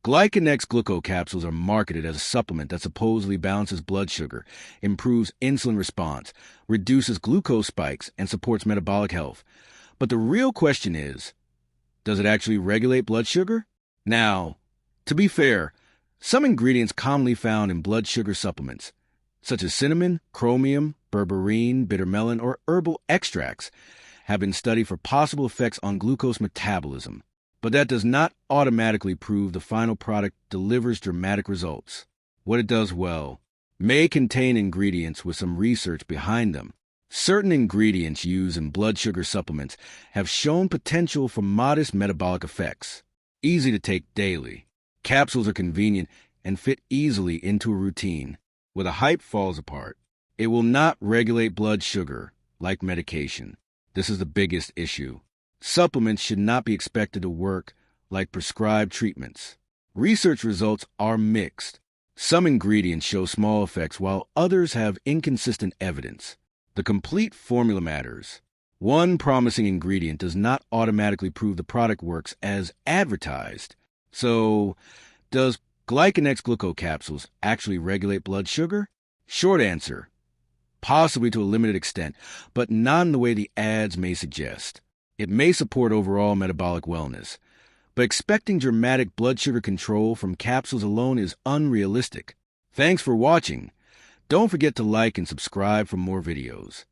Glyconex Gluco Capsules are marketed as a supplement that supposedly balances blood sugar, improves insulin response, reduces glucose spikes, and supports metabolic health. But the real question is, does it actually regulate blood sugar? Now, to be fair, some ingredients commonly found in blood sugar supplements, such as cinnamon, chromium, berberine, bitter melon, or herbal extracts, have been studied for possible effects on glucose metabolism. But that does not automatically prove the final product delivers dramatic results. What it does well may contain ingredients with some research behind them. Certain ingredients used in blood sugar supplements have shown potential for modest metabolic effects. Easy to take daily. Capsules are convenient and fit easily into a routine. Where the hype falls apart, it will not regulate blood sugar like medication. This is the biggest issue. Supplements should not be expected to work like prescribed treatments. Research results are mixed. Some ingredients show small effects while others have inconsistent evidence. The complete formula matters. One promising ingredient does not automatically prove the product works as advertised. So, does Glyconex Gluco Capsules actually regulate blood sugar? Short answer, possibly to a limited extent, but not in the way the ads may suggest. It may support overall metabolic wellness, but expecting dramatic blood sugar control from capsules alone is unrealistic. Thanks for watching. Don't forget to like and subscribe for more videos.